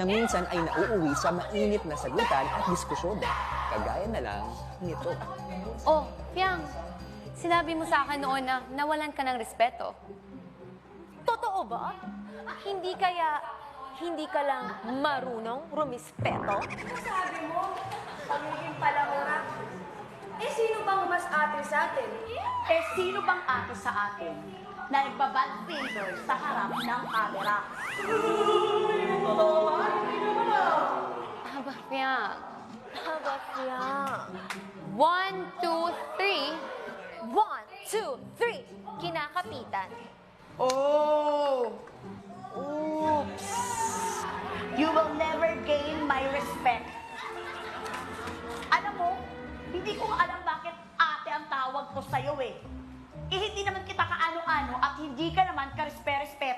na minsan ay nauuwi sa mainit na sagutan at diskusyon, kagaya na lang nito. Oh, Fiang, sinabi mo sa akin noon na nawalan ka ng respeto. Totoo ba? Hindi ka lang marunong rumispeto? Sabi mo, pagiging palangura. Sino bang mas ate sa atin? Sino bang ate sa atin na nagbabad finger sa harap ng camera? Aba, Fiang. Haba siya. 1, 2, 3. 1, 2, 3. Kinakapitan. Oh! Oops! You will never gain my respect. Alam mo, hindi ko alam bakit ate ang tawag ko sa'yo eh. Hindi naman kita kaano-ano at hindi ka naman ka-respe-respeto.